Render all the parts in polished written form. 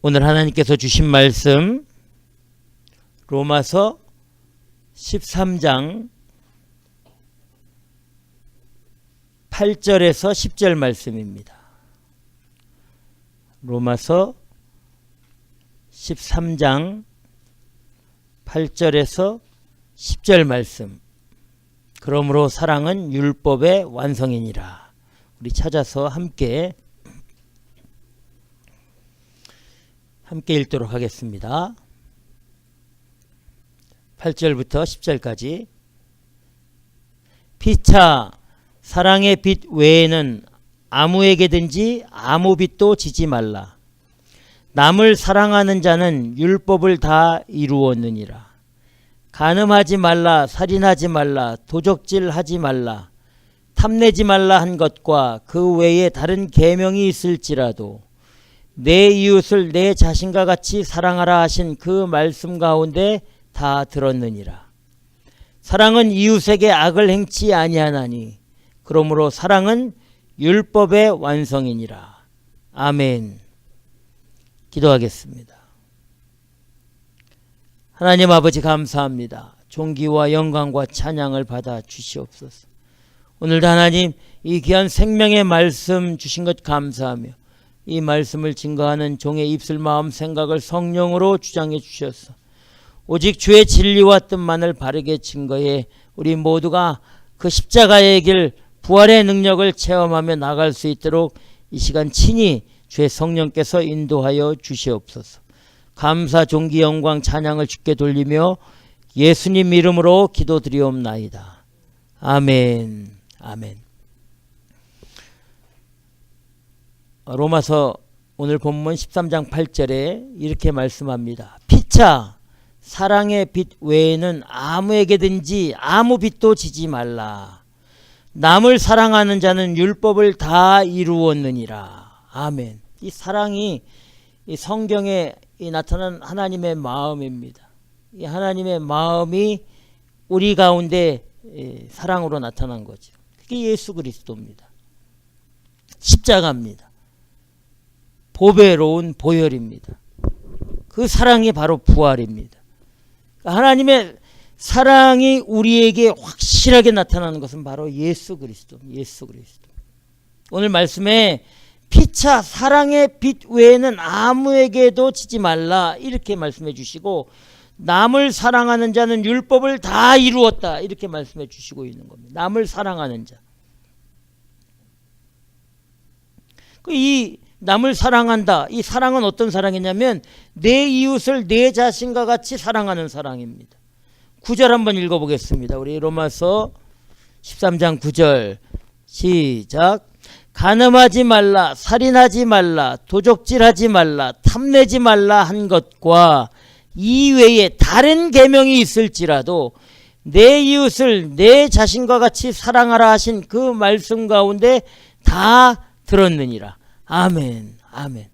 오늘 하나님께서 주신 말씀 로마서 13장 8절에서 10절 말씀입니다. 로마서 13장 8절에서 10절 말씀. 그러므로 사랑은 율법의 완성이니라. 우리 찾아서 함께 읽도록 하겠습니다. 8절부터 10절까지. 피차 사랑의 빛 외에는 아무에게든지 아무 빛도 지지 말라. 남을 사랑하는 자는 율법을 다 이루었느니라. 간음하지 말라, 살인하지 말라, 도적질하지 말라, 탐내지 말라 한 것과 그 외에 다른 계명이 있을지라도 내 이웃을 내 자신과 같이 사랑하라 하신 그 말씀 가운데 다 들었느니라. 사랑은 이웃에게 악을 행치 아니하나니 그러므로 사랑은 율법의 완성이니라. 아멘. 기도하겠습니다. 하나님 아버지 감사합니다. 존귀와 영광과 찬양을 받아 주시옵소서. 오늘도 하나님 이 귀한 생명의 말씀 주신 것 감사하며 이 말씀을 증거하는 종의 입술 마음 생각을 성령으로 주장해 주셔서 오직 주의 진리와 뜻만을 바르게 증거해 우리 모두가 그 십자가의 길 부활의 능력을 체험하며 나갈 수 있도록 이 시간 친히 주의 성령께서 인도하여 주시옵소서. 감사 존귀 영광 찬양을 주께 돌리며 예수님 이름으로 기도드리옵나이다. 아멘. 아멘. 로마서 오늘 본문 13장 8절에 이렇게 말씀합니다. 피차 사랑의 빛 외에는 아무에게든지 아무 빛도 지지 말라. 남을 사랑하는 자는 율법을 다 이루었느니라. 아멘. 이 사랑이 이 성경에 나타난 하나님의 마음입니다. 이 하나님의 마음이 우리 가운데 사랑으로 나타난 거죠. 그게 예수 그리스도입니다. 십자가입니다. 보배로운 보혈입니다. 그 사랑이 바로 부활입니다. 하나님의 사랑이 우리에게 확실하게 나타나는 것은 바로 예수 그리스도. 예수 그리스도. 오늘 말씀에 피차 사랑의 빛 외에는 아무에게도 지지 말라 이렇게 말씀해 주시고 남을 사랑하는 자는 율법을 다 이루었다 이렇게 말씀해 주시고 있는 겁니다. 남을 사랑하는 자. 이 남을 사랑한다. 이 사랑은 어떤 사랑이냐면 내 이웃을 내 자신과 같이 사랑하는 사랑입니다. 9절 한번 읽어보겠습니다. 우리 로마서 13장 9절 시작. 간음하지 말라, 살인하지 말라, 도적질하지 말라, 탐내지 말라 한 것과 이외에 다른 계명이 있을지라도 내 이웃을 내 자신과 같이 사랑하라 하신 그 말씀 가운데 다 들었느니라. 아멘. 아멘.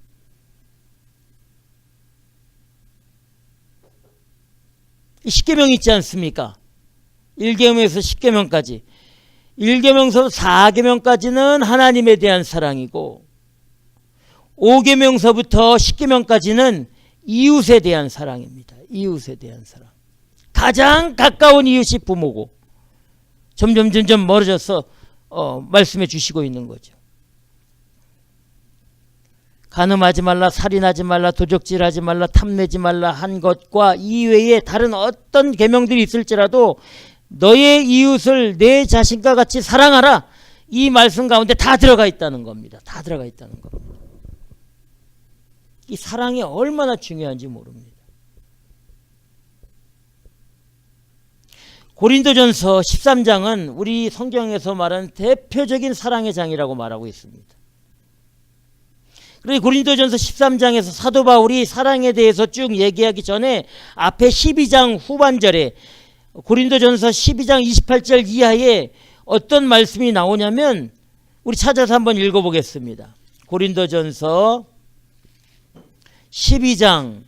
십계명이 있지 않습니까? 1계명에서 10계명까지. 1계명서 4계명까지는 하나님에 대한 사랑이고 5계명서부터 10계명까지는 이웃에 대한 사랑입니다. 이웃에 대한 사랑. 가장 가까운 이웃이 부모고 점점 멀어져서 말씀해 주시고 있는 거죠. 간음하지 말라, 살인하지 말라, 도적질하지 말라, 탐내지 말라 한 것과 이외에 다른 어떤 계명들이 있을지라도 너의 이웃을 내 자신과 같이 사랑하라. 이 말씀 가운데 다 들어가 있다는 겁니다. 다 들어가 있다는 겁니다. 이 사랑이 얼마나 중요한지 모릅니다. 고린도전서 13장은 우리 성경에서 말하는 대표적인 사랑의 장이라고 말하고 있습니다. 그리고 고린도전서 13장에서 사도 바울이 사랑에 대해서 쭉 얘기하기 전에 앞에 12장 후반절에 고린도전서 12장 28절 이하에 어떤 말씀이 나오냐면 우리 찾아서 한번 읽어보겠습니다. 고린도전서 12장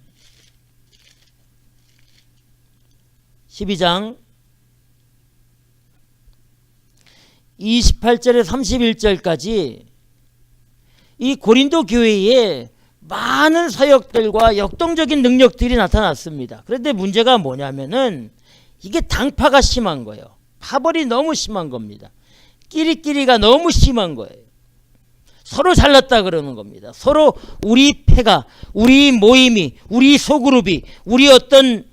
28절에 31절까지 이 고린도 교회에 많은 사역들과 역동적인 능력들이 나타났습니다. 그런데 문제가 뭐냐면은 이게 당파가 심한 거예요. 파벌이 너무 심한 겁니다. 끼리끼리가 너무 심한 거예요. 서로 잘났다 그러는 겁니다. 서로 우리 패가, 우리 모임이, 우리 소그룹이, 우리 어떤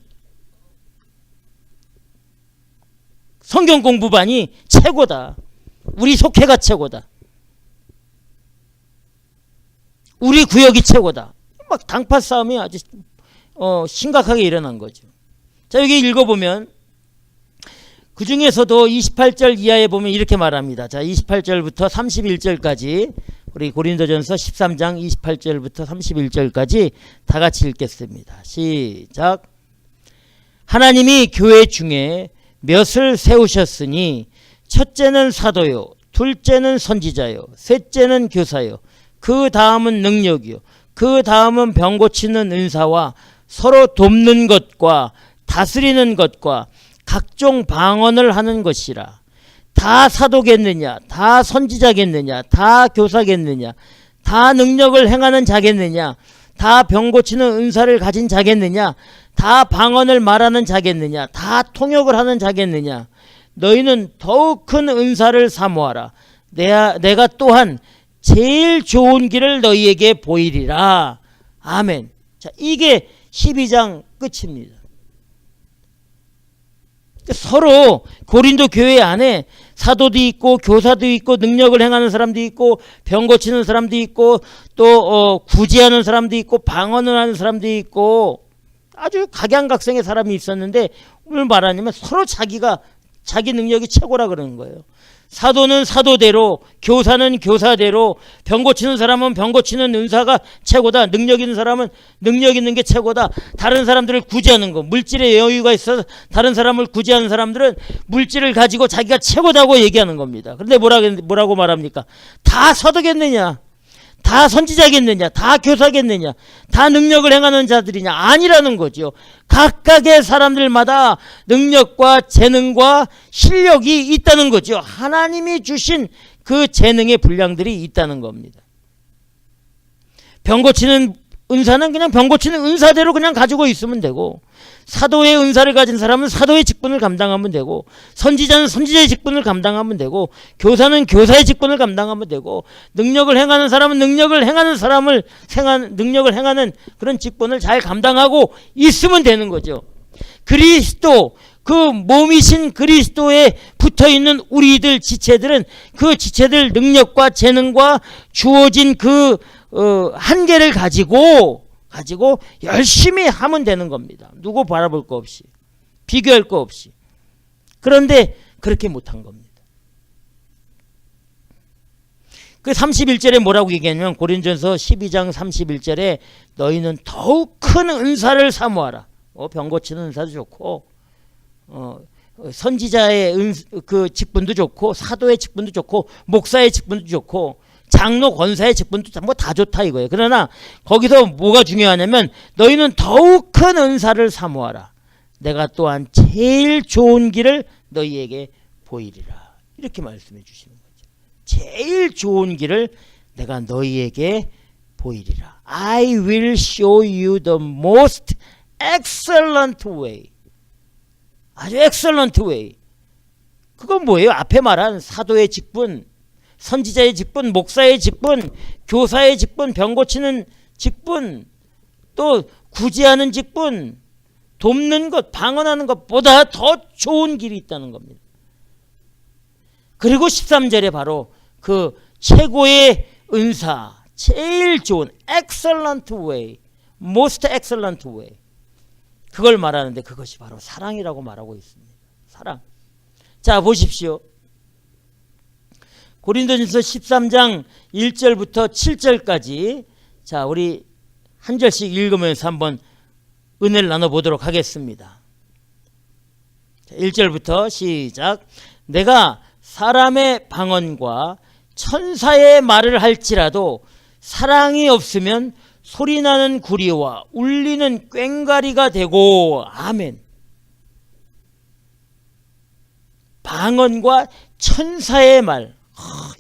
성경 공부반이 최고다. 우리 속회가 최고다. 우리 구역이 최고다. 막 당파 싸움이 아주 심각하게 일어난 거죠. 자, 여기 읽어보면 그 중에서도 28절 이하에 보면 이렇게 말합니다. 자, 28절부터 31절까지 우리 고린도전서 13장 28절부터 31절까지 다 같이 읽겠습니다. 시작. 하나님이 교회 중에 몇을 세우셨으니 첫째는 사도요, 둘째는 선지자요, 셋째는 교사요, 그 다음은 능력이요, 그 다음은 병 고치는 은사와 서로 돕는 것과 다스리는 것과 각종 방언을 하는 것이라. 다 사도겠느냐, 다 선지자겠느냐, 다 교사겠느냐, 다 능력을 행하는 자겠느냐, 다 병 고치는 은사를 가진 자겠느냐, 다 방언을 말하는 자겠느냐, 다 통역을 하는 자겠느냐. 너희는 더욱 큰 은사를 사모하라. 내가 또한 제일 좋은 길을 너희에게 보이리라. 아멘. 자, 이게 12장 끝입니다. 서로 고린도 교회 안에 사도도 있고 교사도 있고 능력을 행하는 사람도 있고 병 고치는 사람도 있고 또 구제하는 사람도 있고 방언을 하는 사람도 있고 아주 각양각색의 사람이 있었는데 오늘 말하냐면 서로 자기 능력이 최고라 그러는 거예요. 사도는 사도대로, 교사는 교사대로, 병 고치는 사람은 병 고치는 은사가 최고다. 능력 있는 사람은 능력 있는 게 최고다. 다른 사람들을 구제하는 거, 물질에 여유가 있어서 다른 사람을 구제하는 사람들은 물질을 가지고 자기가 최고다고 얘기하는 겁니다. 그런데 뭐라고 말합니까? 다 사도겠느냐? 다 선지자겠느냐? 다 교사겠느냐? 다 능력을 행하는 자들이냐? 아니라는 거죠. 각각의 사람들마다 능력과 재능과 실력이 있다는 거죠. 하나님이 주신 그 재능의 분량들이 있다는 겁니다. 병 고치는 은사는 그냥 병 고치는 은사대로 그냥 가지고 있으면 되고, 사도의 은사를 가진 사람은 사도의 직분을 감당하면 되고, 선지자는 선지자의 직분을 감당하면 되고, 교사는 교사의 직분을 감당하면 되고, 능력을 행하는 사람은 능력을 행하는 그런 직분을 잘 감당하고 있으면 되는 거죠. 그리스도, 그 몸이신 그리스도에 붙어있는 우리들 지체들은 그 지체들 능력과 재능과 주어진 그 한계를 가지고 열심히 하면 되는 겁니다. 누구 바라볼 거 없이, 비교할 거 없이. 그런데 그렇게 못한 겁니다. 그 31절에 뭐라고 얘기하냐면 고린도전서 12장 31절에 너희는 더욱 큰 은사를 사모하라. 병 고치는 은사도 좋고 선지자의 그 직분도 좋고 사도의 직분도 좋고 목사의 직분도 좋고 장로 권사의 직분도 뭐 다 좋다 이거예요. 그러나 거기서 뭐가 중요하냐면 너희는 더욱 큰 은사를 사모하라. 내가 또한 제일 좋은 길을 너희에게 보이리라. 이렇게 말씀해 주시는 거죠. 제일 좋은 길을 내가 너희에게 보이리라. I will show you the most excellent way. 아주 excellent way. 그건 뭐예요? 앞에 말한 사도의 직분, 선지자의 직분, 목사의 직분, 교사의 직분, 병 고치는 직분, 또 구제하는 직분, 돕는 것, 방언하는 것보다 더 좋은 길이 있다는 겁니다. 그리고 13절에 바로 그 최고의 은사, 제일 좋은 excellent way, most excellent way, 그걸 말하는데 그것이 바로 사랑이라고 말하고 있습니다. 사랑. 자, 보십시오. 고린도전서 13장 1절부터 7절까지 자, 우리 한 절씩 읽으면서 한번 은혜를 나눠보도록 하겠습니다. 1절부터 시작. 내가 사람의 방언과 천사의 말을 할지라도 사랑이 없으면 소리나는 구리와 울리는 꽹과리가 되고. 아멘. 방언과 천사의 말.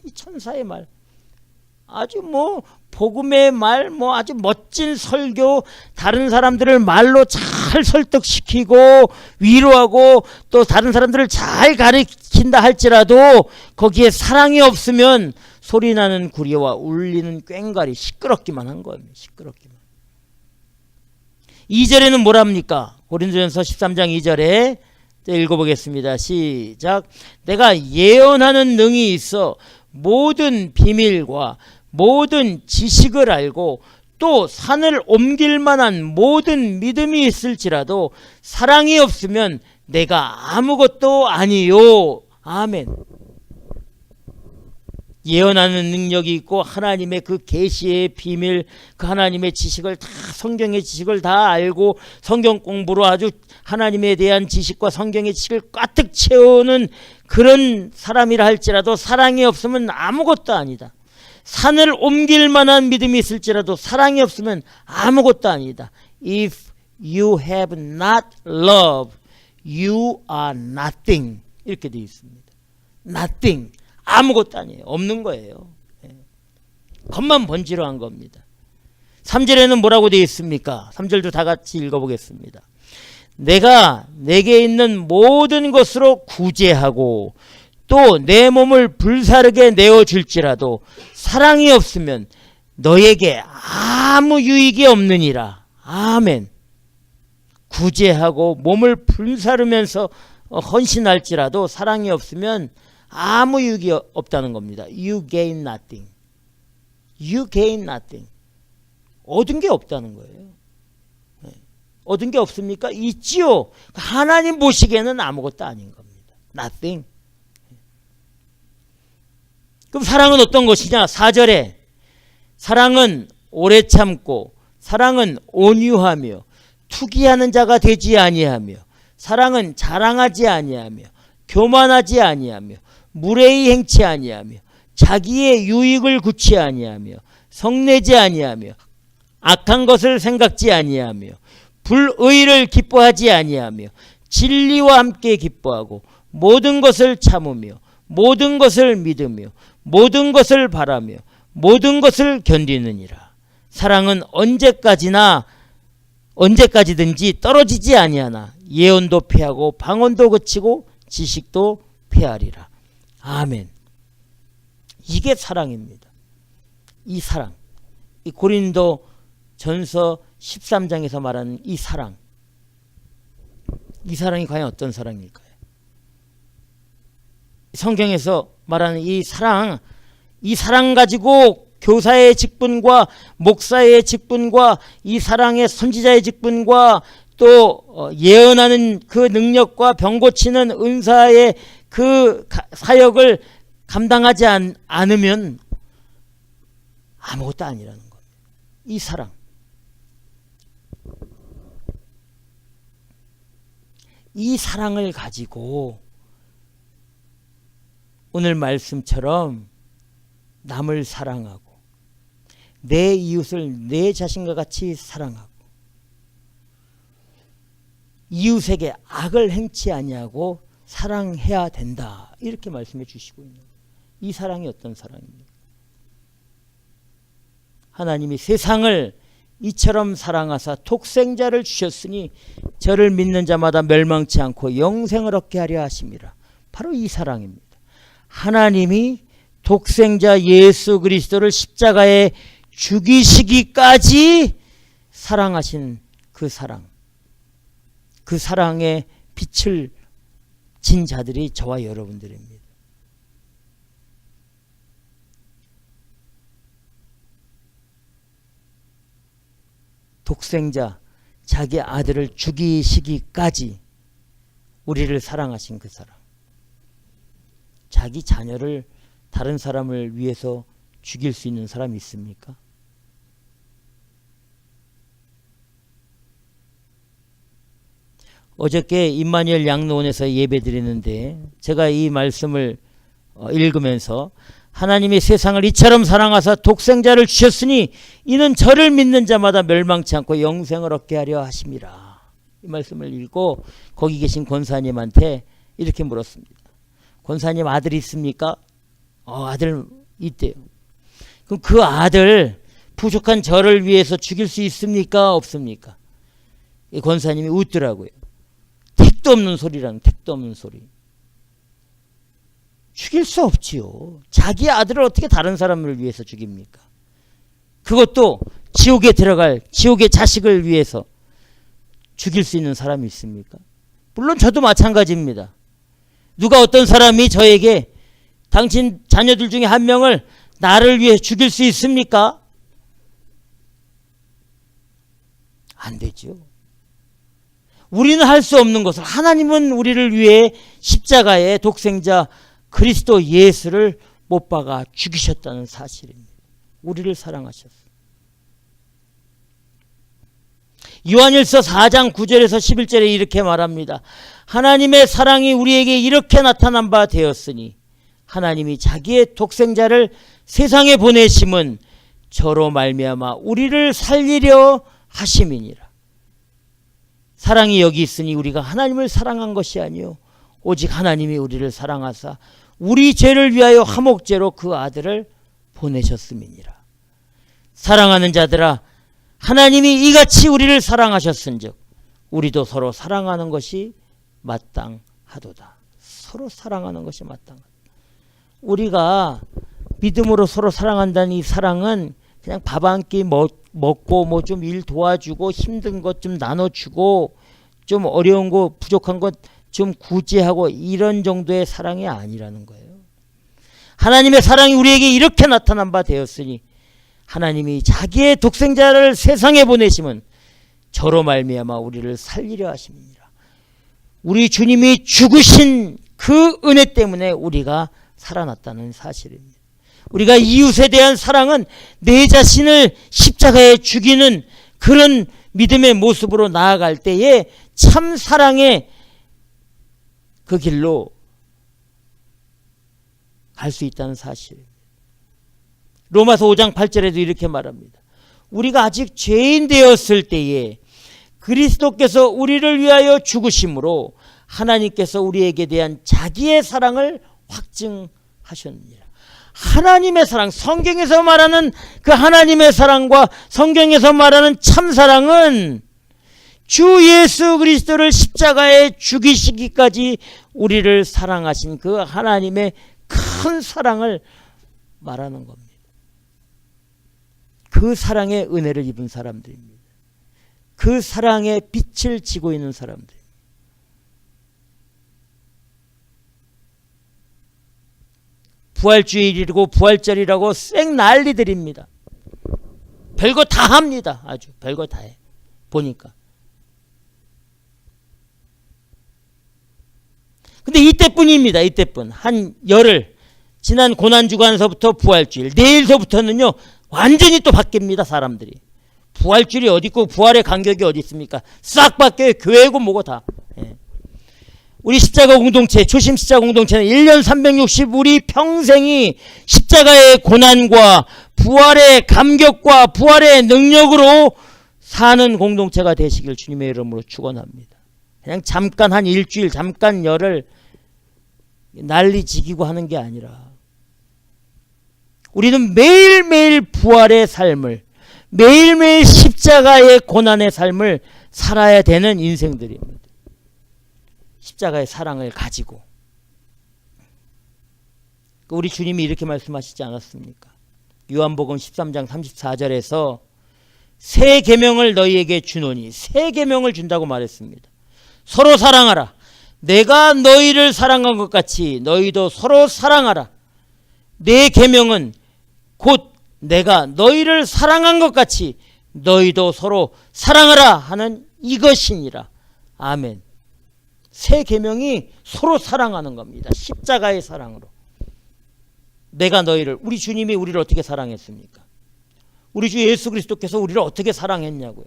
이 천사의 말 아주 복음의 말, 아주 멋진 설교, 다른 사람들을 말로 잘 설득시키고 위로하고 또 다른 사람들을 잘 가르친다 할지라도 거기에 사랑이 없으면 소리나는 구리와 울리는 꽹과리, 시끄럽기만 한 겁니다. 시끄럽기만. 2절에는 뭐랍니까? 고린도전서 13장 2절에 읽어보겠습니다. 시작. 내가 예언하는 능이 있어 모든 비밀과 모든 지식을 알고 또 산을 옮길 만한 모든 믿음이 있을지라도 사랑이 없으면 내가 아무것도 아니요. 아멘. 예언하는 능력이 있고 하나님의 그 계시의 비밀, 그 하나님의 지식을 다, 성경의 지식을 다 알고 성경 공부로 아주 하나님에 대한 지식과 성경의 지식을 가득 채우는 그런 사람이라 할지라도 사랑이 없으면 아무것도 아니다. 산을 옮길 만한 믿음이 있을지라도 사랑이 없으면 아무것도 아니다. If you have not love, you are nothing. 이렇게 되어 있습니다. Nothing. 아무것도 아니에요. 없는 거예요. 겉만 번지르한 겁니다. 3절에는 뭐라고 되어 있습니까? 3절도 다 같이 읽어보겠습니다. 내가 내게 있는 모든 것으로 구제하고 또 내 몸을 불사르게 내어줄지라도 사랑이 없으면 너에게 아무 유익이 없느니라. 아멘. 구제하고 몸을 불사르면서 헌신할지라도 사랑이 없으면 아무 유익이 없다는 겁니다. You gain nothing. You gain nothing. 얻은 게 없다는 거예요. 얻은 게 없습니까? 있지요. 하나님 보시기에는 아무것도 아닌 겁니다. Nothing. 그럼 사랑은 어떤 것이냐? 4절에 사랑은 오래 참고 사랑은 온유하며 투기하는 자가 되지 아니하며 사랑은 자랑하지 아니하며 교만하지 아니하며 무례히 행치 아니하며 자기의 유익을 굳지 아니하며 성내지 아니하며 악한 것을 생각지 아니하며 불의를 기뻐하지 아니하며 진리와 함께 기뻐하고 모든 것을 참으며 모든 것을 믿으며 모든 것을 바라며 모든 것을 견디느니라. 사랑은 언제까지든지 떨어지지 아니하나 예언도 패하고 방언도 그치고 지식도 패하리라. 아멘. 이게 사랑입니다. 이 사랑. 이 고린도 전서 13장에서 말하는 이 사랑. 이 사랑이 과연 어떤 사랑일까요? 성경에서 말하는 이 사랑 가지고 교사의 직분과 목사의 직분과 이 사랑의 선지자의 직분과 또 예언하는 그 능력과 병 고치는 은사의 그 사역을 감당하지 않으면 아무것도 아니라는 겁니다. 이 사랑. 이 사랑을 가지고 오늘 말씀처럼 남을 사랑하고 내 이웃을 내 자신과 같이 사랑하고 이웃에게 악을 행치 아니하고 사랑해야 된다. 이렇게 말씀해 주시고 있는 거예요. 이 사랑이 어떤 사랑입니까? 하나님이 세상을 이처럼 사랑하사 독생자를 주셨으니 저를 믿는 자마다 멸망치 않고 영생을 얻게 하려 하심이라. 바로 이 사랑입니다. 하나님이 독생자 예수 그리스도를 십자가에 죽이시기까지 사랑하신 그 사랑. 그 사랑의 빛을 진 자들이 저와 여러분들입니다. 독생자 자기 아들을 죽이시기까지 우리를 사랑하신 그 사랑. 자기 자녀를 다른 사람을 위해서 죽일 수 있는 사람이 있습니까? 어저께 임마누엘 양로원에서 예배 드리는데 제가 이 말씀을 읽으면서 하나님이 세상을 이처럼 사랑하사 독생자를 주셨으니 이는 저를 믿는 자마다 멸망치 않고 영생을 얻게 하려 하심이라. 이 말씀을 읽고 거기 계신 권사님한테 이렇게 물었습니다. 권사님 아들이 있습니까? 아들 있대요. 그럼 그 아들 부족한 저를 위해서 죽일 수 있습니까? 없습니까? 이 권사님이 웃더라고요. 택도 없는 소리라는, 택도 없는 소리. 죽일 수 없지요. 자기 아들을 어떻게 다른 사람을 위해서 죽입니까? 그것도 지옥에 들어갈 지옥의 자식을 위해서 죽일 수 있는 사람이 있습니까? 물론 저도 마찬가지입니다. 누가 어떤 사람이 저에게 당신 자녀들 중에 한 명을 나를 위해 죽일 수 있습니까? 안 되죠. 우리는 할 수 없는 것을 하나님은 우리를 위해 십자가의 독생자 그리스도 예수를 못 박아 죽이셨다는 사실입니다. 우리를 사랑하셨어요. 요한일서 4장 9절에서 11절에 이렇게 말합니다. 하나님의 사랑이 우리에게 이렇게 나타난 바 되었으니 하나님이 자기의 독생자를 세상에 보내심은 저로 말미암아 우리를 살리려 하심이니라. 사랑이 여기 있으니 우리가 하나님을 사랑한 것이 아니요 오직 하나님이 우리를 사랑하사 우리 죄를 위하여 화목제로 그 아들을 보내셨음이니라. 사랑하는 자들아, 하나님이 이같이 우리를 사랑하셨은즉 우리도 서로 사랑하는 것이 마땅하도다. 서로 사랑하는 것이 마땅하다. 우리가 믿음으로 서로 사랑한다는 이 사랑은 그냥 밥 한 끼 먹고 뭐 좀 일 도와주고 힘든 것 좀 나눠주고 좀 어려운 거 부족한 것 좀 구제하고 이런 정도의 사랑이 아니라는 거예요. 하나님의 사랑이 우리에게 이렇게 나타난 바 되었으니 하나님이 자기의 독생자를 세상에 보내심은 저로 말미암아 우리를 살리려 하심이니라. 우리 주님이 죽으신 그 은혜 때문에 우리가 살아났다는 사실입니다. 우리가 이웃에 대한 사랑은 내 자신을 십자가에 죽이는 그런 믿음의 모습으로 나아갈 때에 참 사랑의 그 길로 갈 수 있다는 사실입니다. 로마서 5장 8절에도 이렇게 말합니다. 우리가 아직 죄인 되었을 때에 그리스도께서 우리를 위하여 죽으심으로 하나님께서 우리에게 대한 자기의 사랑을 확증하셨느니라. 하나님의 사랑, 성경에서 말하는 그 하나님의 사랑과 성경에서 말하는 참사랑은 주 예수 그리스도를 십자가에 죽이시기까지 우리를 사랑하신 그 하나님의 큰 사랑을 말하는 겁니다. 그 사랑의 은혜를 입은 사람들입니다. 그 사랑의 빛을 지고 있는 사람들. 부활주일이고 부활절이라고 쌩 난리들입니다. 별거 다 합니다. 아주 별거 다 해. 보니까. 근데 이때뿐입니다. 이때뿐. 한 열흘. 지난 고난주간서부터 부활주일. 내일서부터는요. 완전히 또 바뀝니다. 사람들이. 부활주일이 어디 있고 부활의 간격이 어디 있습니까? 싹 바뀌어요. 교회고 뭐고 다. 예. 우리 십자가 공동체, 초심 십자가 공동체는 1년 360 우리 평생이 십자가의 고난과 부활의 감격과 부활의 능력으로 사는 공동체가 되시길 주님의 이름으로 축원합니다. 그냥 잠깐 한 일주일, 잠깐 열흘 난리 지기고 하는 게 아니라 우리는 매일매일 부활의 삶을, 매일매일 십자가의 고난의 삶을 살아야 되는 인생들입니다. 십자가의 사랑을 가지고. 우리 주님이 이렇게 말씀하시지 않았습니까? 요한복음 13장 34절에서 새 계명을 너희에게 주노니, 새 계명을 준다고 말했습니다. 서로 사랑하라. 내가 너희를 사랑한 것 같이 너희도 서로 사랑하라. 내 계명은 곧 내가 너희를 사랑한 것 같이 너희도 서로 사랑하라 하는 이것이니라. 아멘. 새 계명이 서로 사랑하는 겁니다. 십자가의 사랑으로. 내가 너희를, 우리 주님이 우리를 어떻게 사랑했습니까? 우리 주 예수 그리스도께서 우리를 어떻게 사랑했냐고요.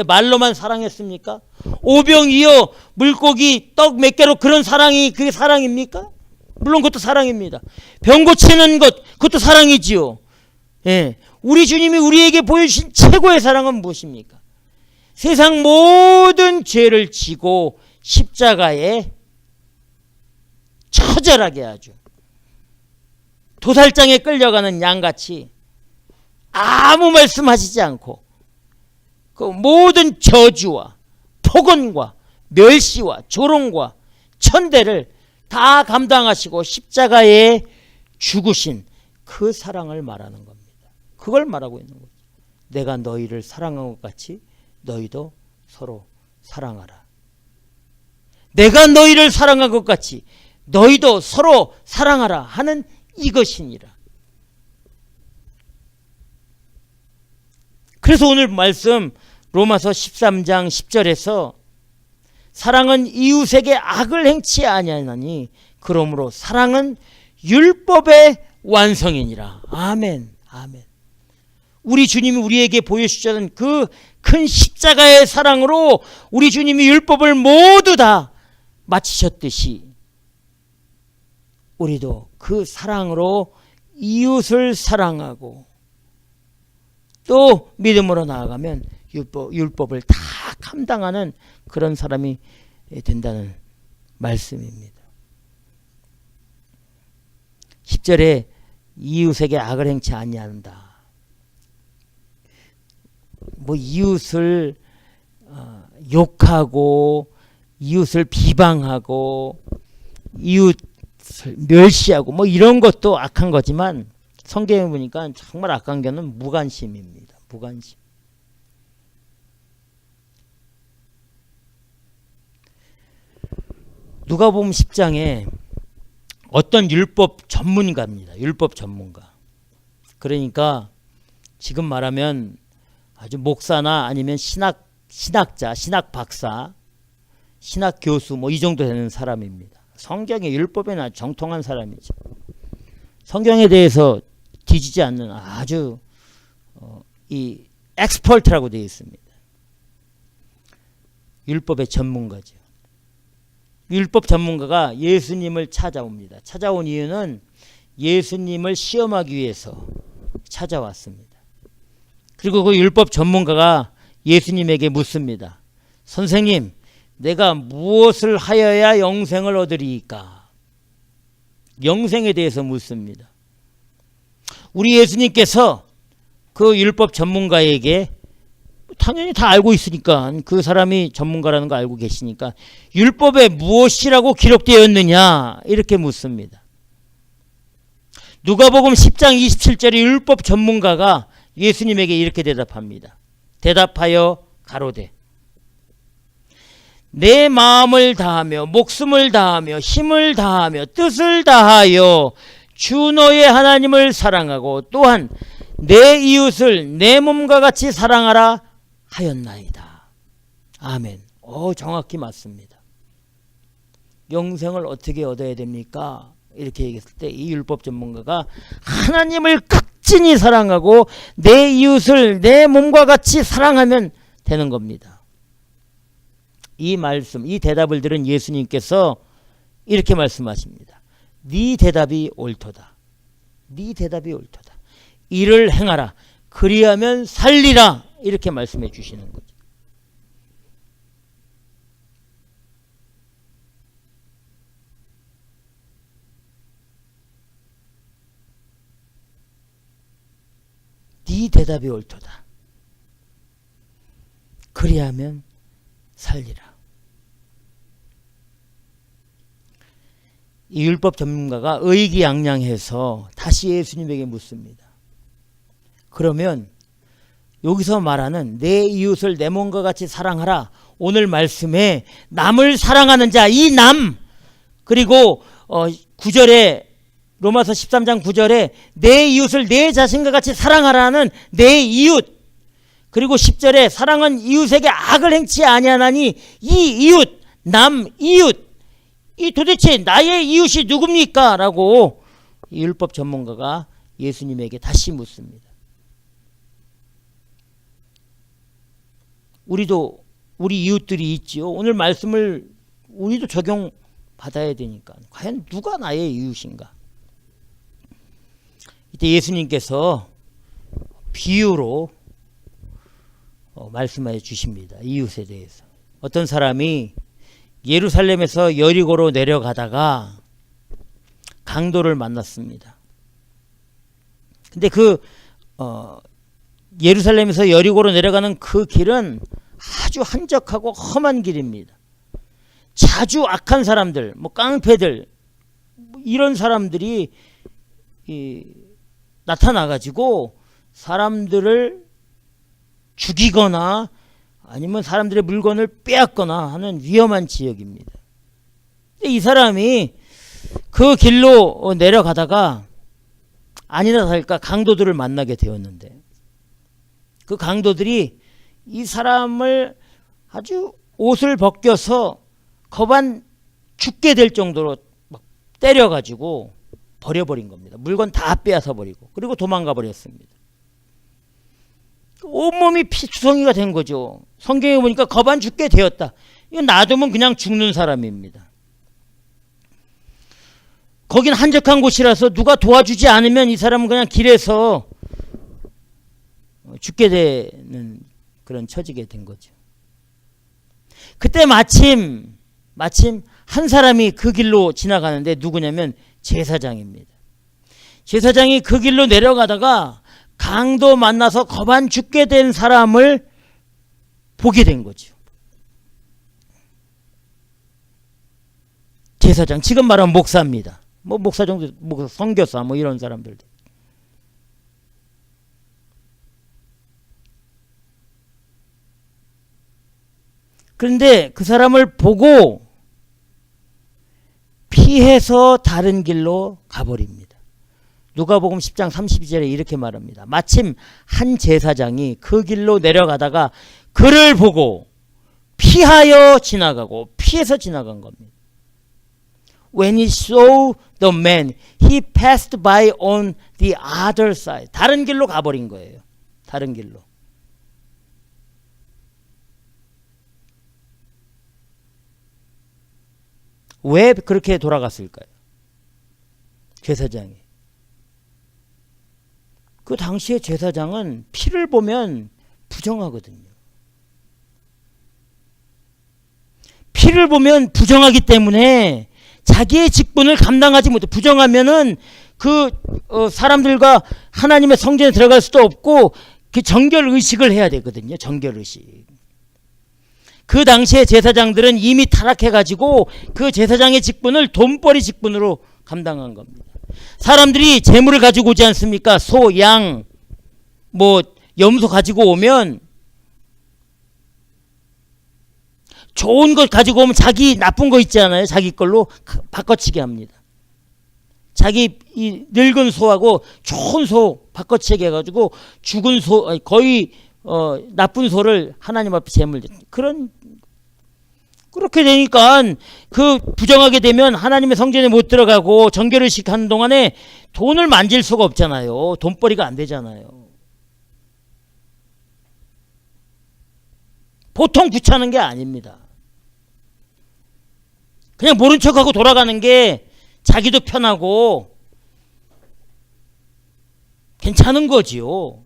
말로만 사랑했습니까? 오병이어 물고기 떡 몇 개로 그런 사랑이 그게 사랑입니까? 물론 그것도 사랑입니다. 병 고치는 것 그것도 사랑이지요. 예. 우리 주님이 우리에게 보여주신 최고의 사랑은 무엇입니까? 세상 모든 죄를 지고 십자가에 처절하게 아주 도살장에 끌려가는 양같이 아무 말씀하시지 않고 그 모든 저주와 폭언과 멸시와 조롱과 천대를 다 감당하시고 십자가에 죽으신 그 사랑을 말하는 겁니다. 그걸 말하고 있는 거죠. 내가 너희를 사랑한 것 같이 너희도 서로 사랑하라. 내가 너희를 사랑한 것 같이 너희도 서로 사랑하라 하는 이것이니라. 그래서 오늘 말씀 로마서 13장 10절에서 사랑은 이웃에게 악을 행치 아니하나니 그러므로 사랑은 율법의 완성이니라. 아멘. 아멘. 우리 주님이 우리에게 보여주셨던 그 큰 십자가의 사랑으로 우리 주님이 율법을 모두 다 마치셨듯이 우리도 그 사랑으로 이웃을 사랑하고 또 믿음으로 나아가면 율법을 다 감당하는 그런 사람이 된다는 말씀입니다. 10절에 이웃에게 악을 행치 아니한다. 뭐 이웃을 욕하고 이웃을 비방하고 이웃을 멸시하고 뭐 이런 것도 악한 거지만 성경에 보니까 정말 악한 게는 무관심입니다. 무관심. 누가복음 10장에 어떤 율법 전문가입니다. 율법 전문가. 그러니까 지금 말하면 아주 목사나 아니면 신학자, 신학 박사, 신학 교수 뭐 이 정도 되는 사람입니다. 성경의 율법에나 정통한 사람이죠. 성경에 대해서 뒤지지 않는 아주 이 엑스퍼트라고 되어 있습니다. 율법의 전문가죠. 율법 전문가가 예수님을 찾아옵니다. 찾아온 이유는 예수님을 시험하기 위해서 찾아왔습니다. 그리고 그 율법 전문가가 예수님에게 묻습니다. 선생님, 내가 무엇을 하여야 영생을 얻으리이까? 영생에 대해서 묻습니다. 우리 예수님께서 그 율법 전문가에게 당연히 다 알고 있으니까 그 사람이 전문가라는 거 알고 계시니까 율법에 무엇이라고 기록되었느냐 이렇게 묻습니다. 누가복음 10장 27절에 율법 전문가가 예수님에게 이렇게 대답합니다. 대답하여 가로되 내 마음을 다하며 목숨을 다하며 힘을 다하며 뜻을 다하여 주 너의 하나님을 사랑하고 또한 내 이웃을 내 몸과 같이 사랑하라 하였나이다. 아멘. 정확히 맞습니다. 영생을 어떻게 얻어야 됩니까? 이렇게 얘기했을 때 이 율법 전문가가 하나님을 극진히 사랑하고 내 이웃을 내 몸과 같이 사랑하면 되는 겁니다. 이 말씀, 이 대답을 들은 예수님께서 이렇게 말씀하십니다. 네 대답이 옳도다. 네 대답이 옳도다. 이를 행하라. 그리하면 살리라. 이렇게 말씀해 주시는 거죠. 네 대답이 옳도다. 그리하면 살리라. 이 율법 전문가가 의기양양해서 다시 예수님에게 묻습니다. 그러면 여기서 말하는 내 이웃을 내 몸과 같이 사랑하라. 오늘 말씀에 남을 사랑하는 자, 이 남, 그리고 9절에 로마서 13장 9절에 내 이웃을 내 자신과 같이 사랑하라는 내 이웃, 그리고 10절에 사랑은 이웃에게 악을 행치 아니하나니 이 이웃, 남 이웃, 이 도대체 나의 이웃이 누굽니까? 라고 이 율법 전문가가 예수님에게 다시 묻습니다. 우리도 우리 이웃들이 있지요. 오늘 말씀을 우리도 적용받아야 되니까 과연 누가 나의 이웃인가? 이때 예수님께서 비유로 말씀해 주십니다. 이웃에 대해서. 어떤 사람이 예루살렘에서 여리고로 내려가다가 강도를 만났습니다. 근데 그 예루살렘에서 여리고로 내려가는 그 길은 아주 한적하고 험한 길입니다. 자주 악한 사람들, 뭐 깡패들, 이런 사람들이 나타나가지고 사람들을 죽이거나 아니면 사람들의 물건을 빼앗거나 하는 위험한 지역입니다. 이 사람이 그 길로 내려가다가 아니나 다를까 강도들을 만나게 되었는데, 그 강도들이 이 사람을 아주 옷을 벗겨서 거반 죽게 될 정도로 막 때려가지고 버려버린 겁니다. 물건 다 빼앗아 버리고, 그리고 도망가 버렸습니다. 온몸이 피투성이가 된 거죠. 성경에 보니까 거반 죽게 되었다. 이거 놔두면 그냥 죽는 사람입니다. 거긴 한적한 곳이라서 누가 도와주지 않으면 이 사람은 그냥 길에서 죽게 되는 그런 처지게 된 거죠. 그때 마침 한 사람이 그 길로 지나가는데, 누구냐면 제사장입니다. 제사장이 그 길로 내려가다가 강도 만나서 거반 죽게 된 사람을 보게 된 거죠. 제사장, 지금 말하면 목사입니다. 뭐 목사 정도, 뭐 선교사, 뭐 이런 사람들. 그런데 그 사람을 보고 피해서 다른 길로 가버립니다. 누가복음 10장 32절에 이렇게 말합니다. 마침 한 제사장이 그 길로 내려가다가 그를 보고 피하여 지나가고, 피해서 지나간 겁니다. When he saw the man, he passed by on the other side. 다른 길로 가버린 거예요. 다른 길로. 왜 그렇게 돌아갔을까요? 제사장이. 그 당시에 제사장은 피를 보면 부정하거든요. 피를 보면 부정하기 때문에 자기의 직분을 감당하지 못해. 부정하면은 그 사람들과 하나님의 성전에 들어갈 수도 없고, 그 정결의식을 해야 되거든요. 정결의식. 그 당시에 제사장들은 이미 타락해가지고 그 제사장의 직분을 돈벌이 직분으로 감당한 겁니다. 사람들이 재물을 가지고 오지 않습니까? 소, 양, 뭐 염소 가지고 오면, 좋은 것 가지고 오면 자기 나쁜 거 있잖아요. 자기 걸로 바꿔치기 합니다. 자기 이 늙은 소하고 좋은 소 바꿔치기 해가지고 죽은 소, 거의 나쁜 소를 하나님 앞에 제물, 그렇게 되니까 그 부정하게 되면 하나님의 성전에 못 들어가고 정결의식 하는 동안에 돈을 만질 수가 없잖아요. 돈벌이가 안 되잖아요. 보통 귀찮은 게 아닙니다. 그냥 모른 척하고 돌아가는 게 자기도 편하고 괜찮은 거지요.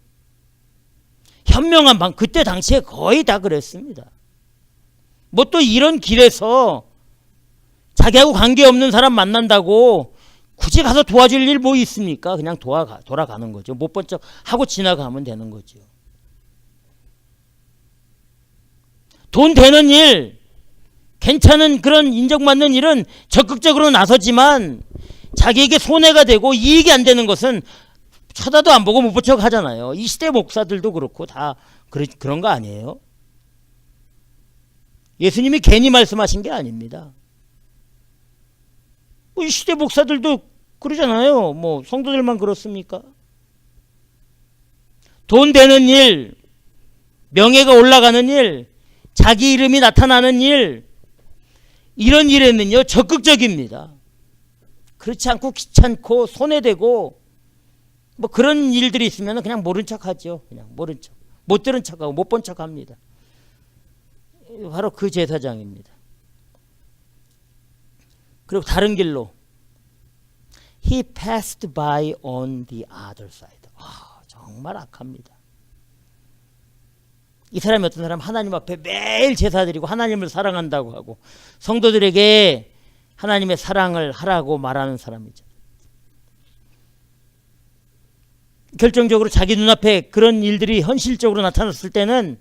현명한 방, 그때 당시에 거의 다 그랬습니다. 뭐 또 이런 길에서 자기하고 관계없는 사람 만난다고 굳이 가서 도와줄 일 뭐 있습니까? 그냥 돌아가는 거죠. 못 본 척 하고 지나가면 되는 거죠. 돈 되는 일, 괜찮은 그런 인정받는 일은 적극적으로 나서지만 자기에게 손해가 되고 이익이 안 되는 것은 쳐다도 안 보고 못 본 척 하잖아요. 이 시대 목사들도 그렇고 다 그런 거 아니에요? 예수님이 괜히 말씀하신 게 아닙니다. 이 시대 목사들도 그러잖아요. 뭐 성도들만 그렇습니까? 돈 되는 일, 명예가 올라가는 일, 자기 이름이 나타나는 일, 이런 일에는요 적극적입니다. 그렇지 않고 귀찮고 손해되고 뭐 그런 일들이 있으면 그냥 모른 척하죠. 그냥 모른 척, 못 들은 척하고 못 본 척합니다. 바로 그 제사장입니다. 그리고 다른 길로 He passed by on the other side. 정말 악합니다. 이 사람이 어떤 사람, 하나님 앞에 매일 제사 드리고 하나님을 사랑한다고 하고 성도들에게 하나님의 사랑을 하라고 말하는 사람이죠. 결정적으로 자기 눈앞에 그런 일들이 현실적으로 나타났을 때는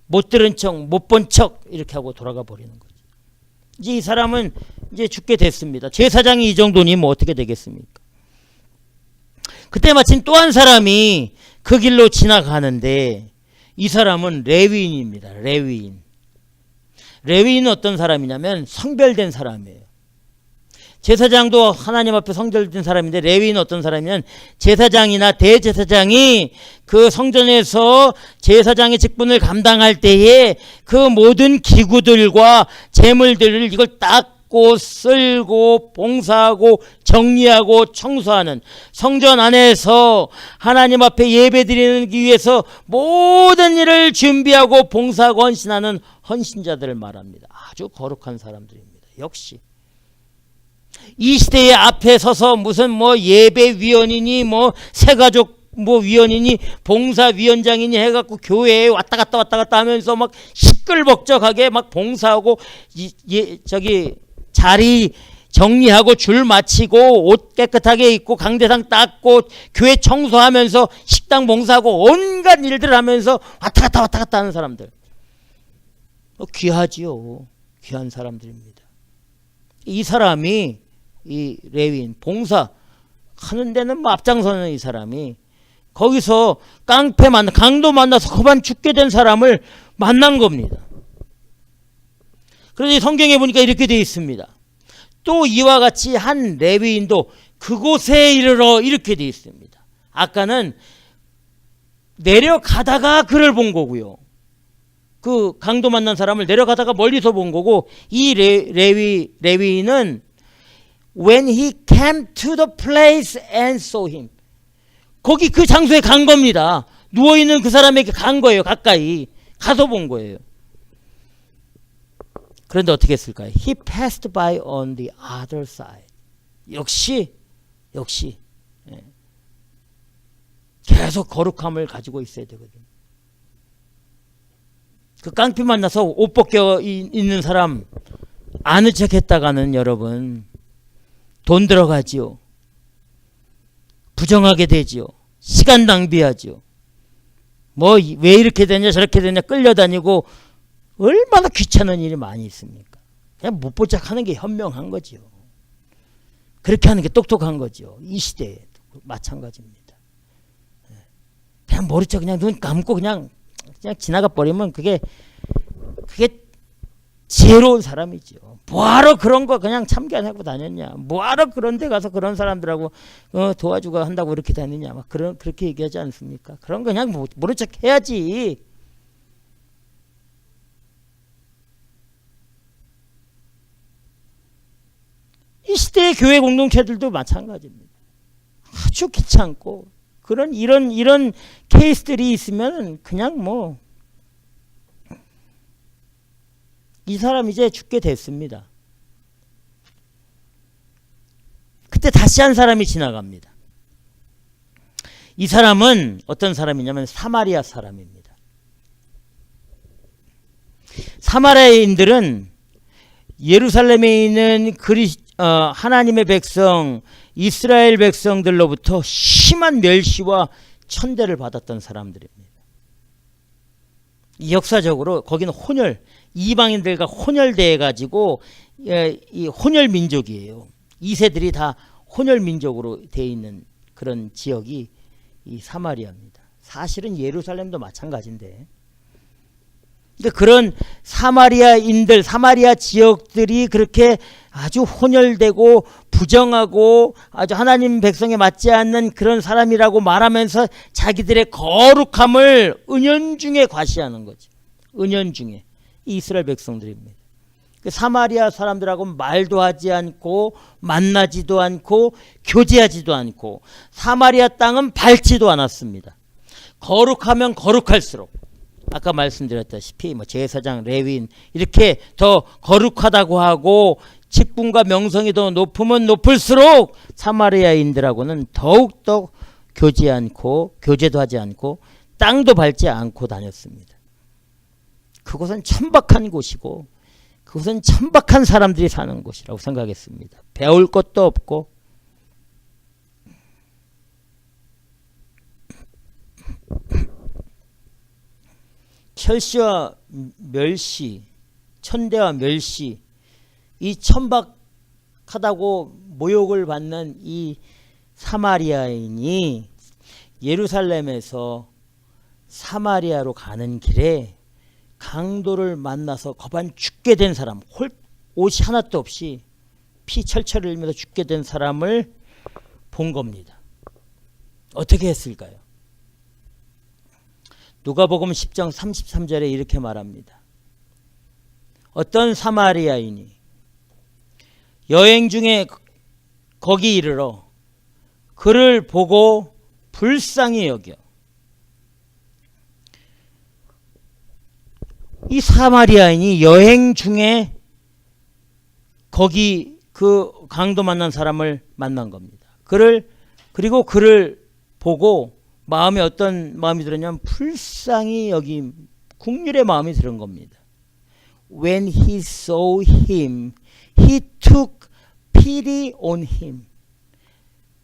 못 들은 척, 못 본 척 이렇게 하고 돌아가 버리는 거죠. 이제 이 사람은 이제 죽게 됐습니다. 제사장이 이 정도니 뭐 어떻게 되겠습니까? 그때 마침 또 한 사람이 그 길로 지나가는데 이 사람은 레위인입니다. 레위인. 레위인은 어떤 사람이냐면 성별된 사람이에요. 제사장도 하나님 앞에 성별된 사람인데 레위인은 어떤 사람이냐면 제사장이나 대제사장이 그 성전에서 제사장의 직분을 감당할 때에 그 모든 기구들과 재물들을 이걸 닦고 쓸고 봉사하고 정리하고 청소하는, 성전 안에서 하나님 앞에 예배드리기 위해서 모든 일을 준비하고 봉사하고 헌신하는 헌신자들을 말합니다. 아주 거룩한 사람들입니다. 역시 이 시대의 앞에 서서 무슨 뭐 예배위원이니 뭐 새가족 뭐 위원이니 봉사위원장이니 해갖고 교회에 왔다 갔다 하면서 막 시끌벅적하게 막 봉사하고 저기 자리 정리하고 줄 마치고 옷 깨끗하게 입고 강대상 닦고 교회 청소하면서 식당 봉사하고 온갖 일들을 하면서 왔다 갔다 하는 사람들. 귀하지요. 귀한 사람들입니다. 이 사람이 이 레위인 봉사 하는 데는 뭐 앞장서는 이 사람이 거기서 강도 만나서 거반 죽게 된 사람을 만난 겁니다. 그런데 성경에 보니까 이렇게 되어 있습니다. 또 이와 같이 한 레위인도 그곳에 이르러 이렇게 되어 있습니다. 아까는 내려가다가 그를 본 거고요. 그 강도 만난 사람을 내려가다가 멀리서 본 거고, 이 레위인은 when he came to the place and saw him, 거기 그 장소에 간 겁니다. 누워있는 그 사람에게 간 거예요. 가까이 가서 본 거예요. 그런데 어떻게 했을까요? He passed by on the other side. 역시 계속 거룩함을 가지고 있어야 되거든요. 그 깡패 만나서 옷 벗겨 있는 사람 아는 척 했다가는 여러분 돈 들어가지요. 부정하게 되지요. 시간 낭비하지요. 뭐 왜 이렇게 되냐 저렇게 되냐 끌려다니고 얼마나 귀찮은 일이 많이 있습니까? 그냥 못 보짝 하는 게 현명한 거지요. 그렇게 하는 게 똑똑한 거지요. 이 시대에 마찬가지입니다. 그냥 모르죠. 그냥 눈 감고 그냥 지나가 버리면 그게 지혜로운 사람이죠. 뭐하러 그런 거 그냥 참견하고 다녔냐. 뭐하러 그런 데 가서 그런 사람들하고 도와주고 한다고 이렇게 다니냐. 막 그렇게 얘기하지 않습니까? 그런 거 그냥 모른 척 해야지. 이 시대의 교회 공동체들도 마찬가지입니다. 아주 귀찮고 이런 케이스들이 있으면 그냥 뭐 이 사람 이제 죽게 됐습니다. 그때 다시 한 사람이 지나갑니다. 이 사람은 어떤 사람이냐면 사마리아 사람입니다. 사마리아인들은 예루살렘에 있는 하나님의 백성 이스라엘 백성들로부터 심한 멸시와 천대를 받았던 사람들입니다. 역사적으로 거기는 이방인들과 혼혈되어 가지고 이 혼혈 민족이에요. 2세들이 다 혼혈 민족으로 되어 있는 그런 지역이 이 사마리아입니다. 사실은 예루살렘도 마찬가지인데, 그런 사마리아 지역들이 그렇게 아주 혼혈되고 부정하고 아주 하나님 백성에 맞지 않는 그런 사람이라고 말하면서 자기들의 거룩함을 은연중에 과시하는 거죠. 은연중에. 이스라엘 백성들입니다. 사마리아 사람들하고 말도 하지 않고 만나지도 않고 교제하지도 않고 사마리아 땅은 밟지도 않았습니다. 거룩하면 거룩할수록 아까 말씀드렸다시피 뭐 제사장, 레위인 이렇게 더 거룩하다고 하고 직분과 명성이 더 높으면 높을수록 사마리아인들하고는 더욱더 교제도 하지 않고 땅도 밟지 않고 다녔습니다. 그곳은 천박한 곳이고 그곳은 천박한 사람들이 사는 곳이라고 생각했습니다. 배울 것도 없고 철시와 멸시, 천대와 멸시, 이 천박하다고 모욕을 받는 이 사마리아인이 예루살렘에서 사마리아로 가는 길에 강도를 만나서 거반 죽게 된 사람, 옷이 하나도 없이 피 철철 흘리면서 죽게 된 사람을 본 겁니다. 어떻게 했을까요? 누가복음 10장 33절에 이렇게 말합니다. 어떤 사마리아인이 여행 중에 거기 이르러 그를 보고 불쌍히 여겨. 이 사마리아인이 여행 중에 거기 그 강도 만난 사람을 만난 겁니다. 그리고 그를 보고 마음에 어떤 마음이 들었냐면 불쌍히 여김, 국률의 마음이 들은 겁니다. When he saw him, he took pity on him.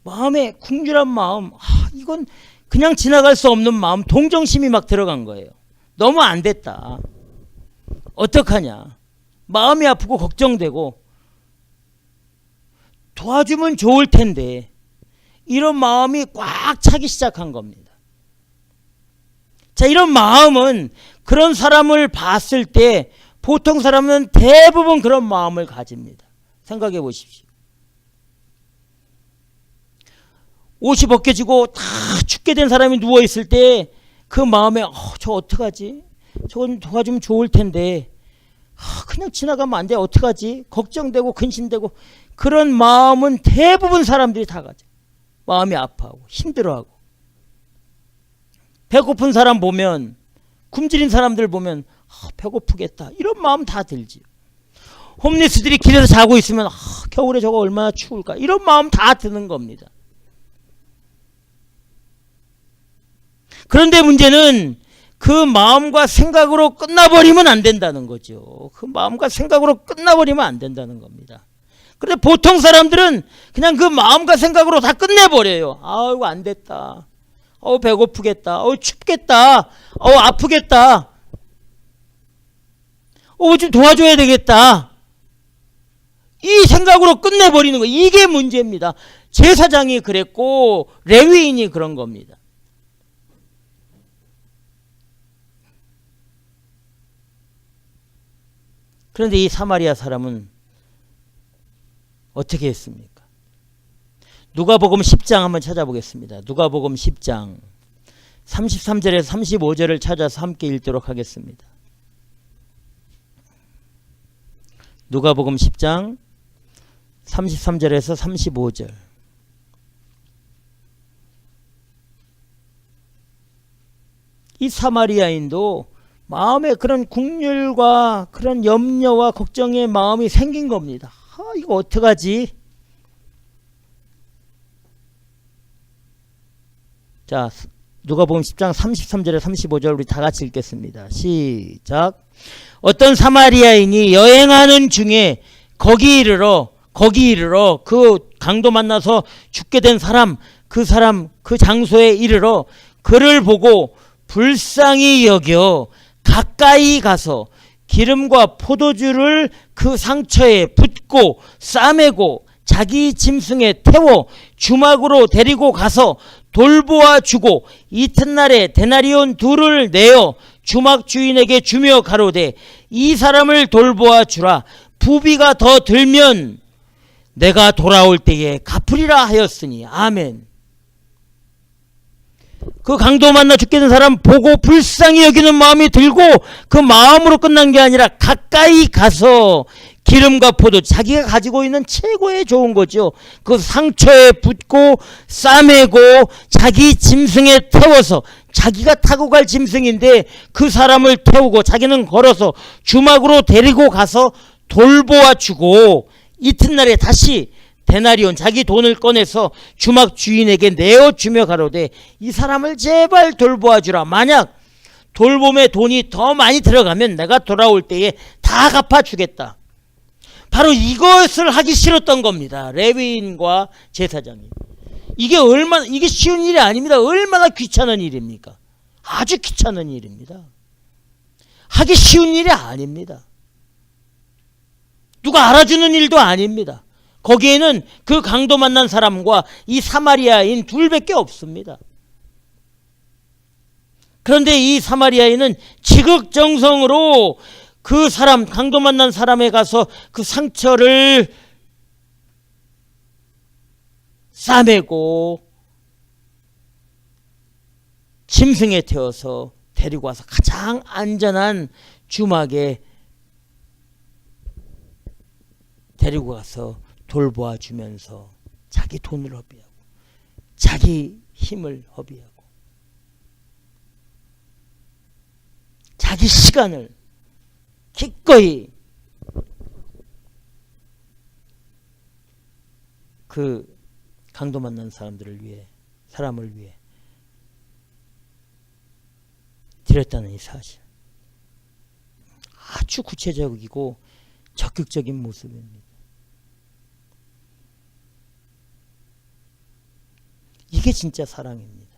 마음에 국률한 마음, 이건 그냥 지나갈 수 없는 마음, 동정심이 막 들어간 거예요. 너무 안 됐다. 어떡하냐. 마음이 아프고 걱정되고 도와주면 좋을 텐데 이런 마음이 꽉 차기 시작한 겁니다. 자, 이런 마음은 그런 사람을 봤을 때 보통 사람은 대부분 그런 마음을 가집니다. 생각해 보십시오. 옷이 벗겨지고 다 죽게 된 사람이 누워있을 때 그 마음에 저 어떡하지? 저건 도와주면 좋을 텐데 그냥 지나가면 안 돼. 어떡하지? 걱정되고 근심되고 그런 마음은 대부분 사람들이 다 가져. 마음이 아파하고 힘들어하고 배고픈 사람 보면 굶주린 사람들 보면 배고프겠다 이런 마음 다 들지요. 홈리스들이 길에서 자고 있으면 겨울에 저거 얼마나 추울까 이런 마음 다 드는 겁니다. 그런데 문제는 그 마음과 생각으로 끝나버리면 안 된다는 거죠. 그 마음과 생각으로 끝나버리면 안 된다는 겁니다. 그런데 보통 사람들은 그냥 그 마음과 생각으로 다 끝내버려요. 아이고 안 됐다. 배고프겠다. 춥겠다. 아프겠다. 좀 도와줘야 되겠다. 이 생각으로 끝내버리는 거. 이게 문제입니다. 제사장이 그랬고 레위인이 그런 겁니다. 그런데 이 사마리아 사람은 어떻게 했습니까? 누가복음 10장 한번 찾아보겠습니다. 누가복음 10장 33절에서 35절을 찾아서 함께 읽도록 하겠습니다. 누가복음 10장 33절에서 35절. 이 사마리아인도 마음에 그런 국률과 그런 염려와 걱정의 마음이 생긴 겁니다. 이거 어떡하지? 자, 누가복음 10장 33절에 35절 우리 다 같이 읽겠습니다. 시작. 어떤 사마리아인이 여행하는 중에 거기 이르러 그 강도 만나서 죽게 된 사람 그 장소에 이르러 그를 보고 불쌍히 여겨 가까이 가서 기름과 포도주를 그 상처에 붓고 싸매고 자기 짐승에 태워 주막으로 데리고 가서 돌보아 주고 이튿날에 데나리온 2를 내어 주막 주인에게 주며 가로되 이 사람을 돌보아 주라. 부비가 더 들면 내가 돌아올 때에 갚으리라 하였으니. 아멘. 그 강도 만나 죽게 된 사람 보고 불쌍히 여기는 마음이 들고 그 마음으로 끝난 게 아니라 가까이 가서 기름과 포도, 자기가 가지고 있는 최고의 좋은 거죠. 그 상처에 붓고 싸매고 자기 짐승에 태워서, 자기가 타고 갈 짐승인데 그 사람을 태우고 자기는 걸어서 주막으로 데리고 가서 돌보아 주고 이튿날에 다시 데나리온, 자기 돈을 꺼내서 주막 주인에게 내어주며 가로되 이 사람을 제발 돌보아 주라. 만약 돌봄에 돈이 더 많이 들어가면 내가 돌아올 때에 다 갚아주겠다. 바로 이것을 하기 싫었던 겁니다. 레위인과 제사장이. 이게 쉬운 일이 아닙니다. 얼마나 귀찮은 일입니까? 아주 귀찮은 일입니다. 하기 쉬운 일이 아닙니다. 누가 알아주는 일도 아닙니다. 거기에는 그 강도 만난 사람과 이 사마리아인 둘밖에 없습니다. 그런데 이 사마리아인은 지극정성으로 그 사람, 강도 만난 사람에 가서 그 상처를 싸매고 짐승에 태워서 데리고 와서 가장 안전한 주막에 데리고 가서 돌보아 주면서 자기 돈을 허비하고 자기 힘을 허비하고 자기 시간을 기꺼이 그 강도 만난 사람을 위해 드렸다는 이 사실, 아주 구체적이고 적극적인 모습입니다. 이게 진짜 사랑입니다.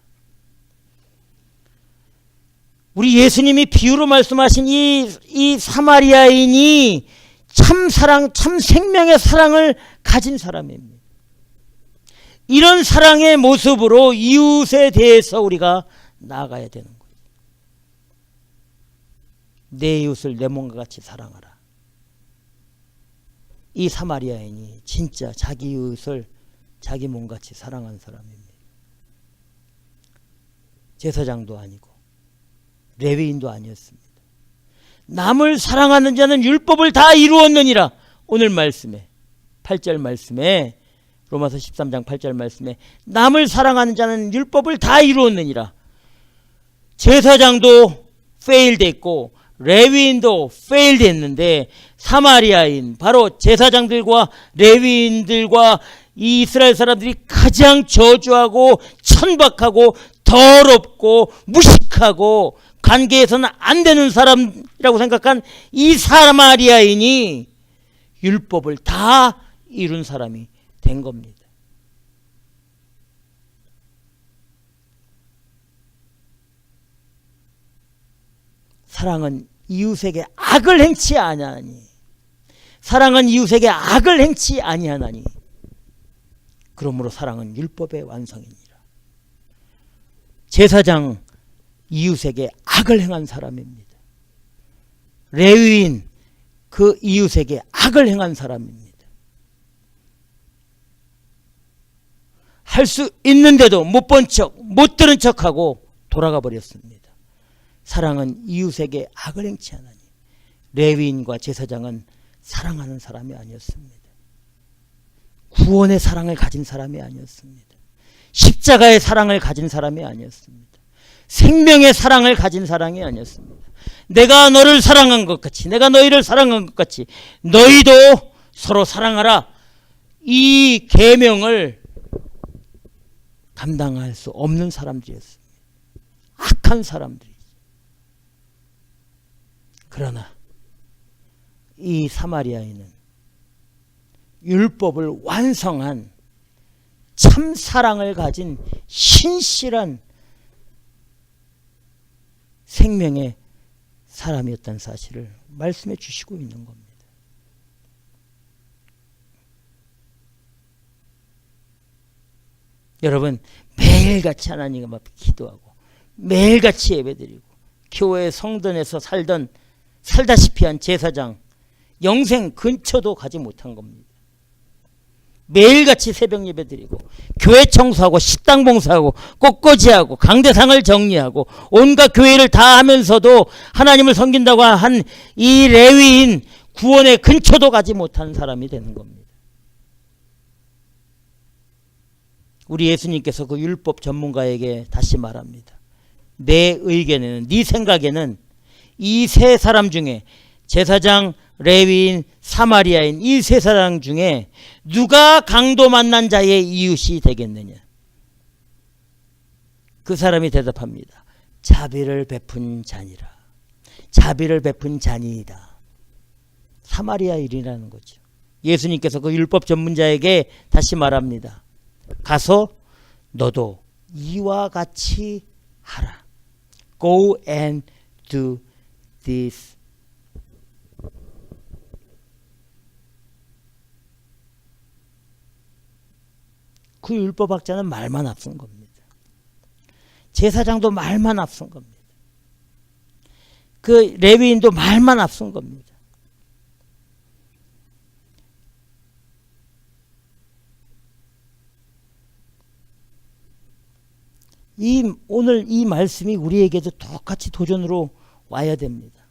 우리 예수님이 비유로 말씀하신 이 사마리아인이 참 사랑, 참 생명의 사랑을 가진 사람입니다. 이런 사랑의 모습으로 이웃에 대해서 우리가 나아가야 되는 거예요. 내 이웃을 내 몸과 같이 사랑하라. 이 사마리아인이 진짜 자기 이웃을 자기 몸같이 사랑한 사람입니다. 제사장도 아니고 레위인도 아니었습니다. 남을 사랑하는 자는 율법을 다 이루었느니라. 오늘 말씀에 8절 말씀에, 로마서 13장 8절 말씀에 남을 사랑하는 자는 율법을 다 이루었느니라. 제사장도 페일됐고 레위인도 페일됐는데 사마리아인, 바로 제사장들과 레위인들과 이 이스라엘 사람들이 가장 저주하고 천박하고 더럽고 무식하고 관계에서는 안 되는 사람이라고 생각한 이 사마리아인이 율법을 다 이룬 사람이 된 겁니다. 사랑은 이웃에게 악을 행치 아니하니, 사랑은 이웃에게 악을 행치 아니하나니, 그러므로 사랑은 율법의 완성이니라. 제사장 이웃에게 악을 행한 사람입니다. 레위인 그 이웃에게 악을 행한 사람입니다. 할 수 있는데도 못 본 척, 못 들은 척하고 돌아가 버렸습니다. 사랑은 이웃에게 악을 행치 않으니, 레위인과 제사장은 사랑하는 사람이 아니었습니다. 구원의 사랑을 가진 사람이 아니었습니다. 십자가의 사랑을 가진 사람이 아니었습니다. 생명의 사랑을 가진 사랑이 아니었습니다. 내가 너를 사랑한 것 같이, 내가 너희를 사랑한 것 같이 너희도 서로 사랑하라. 이 계명을 감당할 수 없는 사람들이었습니다. 악한 사람들이죠. 그러나 이 사마리아인은 율법을 완성한 참 사랑을 가진 신실한 생명의 사람이었다는 사실을 말씀해 주시고 있는 겁니다. 여러분, 매일같이 하나님 앞에 기도하고 매일같이 예배드리고 교회 성전에서 살다시피 한 제사장, 영생 근처도 가지 못한 겁니다. 매일같이 새벽 예배드리고 교회 청소하고 식당 봉사하고 꽃꽂이하고 강대상을 정리하고 온갖 교회를 다 하면서도 하나님을 섬긴다고 한 이 레위인, 구원의 근처도 가지 못한 사람이 되는 겁니다. 우리 예수님께서 그 율법 전문가에게 다시 말합니다. 내 의견에는, 네 생각에는 이 세 사람 중에, 제사장, 레위인, 사마리아인, 이 세 사람 중에 누가 강도 만난 자의 이웃이 되겠느냐? 그 사람이 대답합니다. 자비를 베푼 자니라. 자비를 베푼 자니이다. 사마리아인이라는 거죠. 예수님께서 그 율법 전문자에게 다시 말합니다. 가서 너도 이와 같이 하라. Go and do this. 그 율법학자는 말만 앞선 겁니다. 제사장도 말만 앞선 겁니다. 그 레위인도 말만 앞선 겁니다. 오늘 이 말씀이 우리에게도 똑같이 도전으로 와야 됩니다.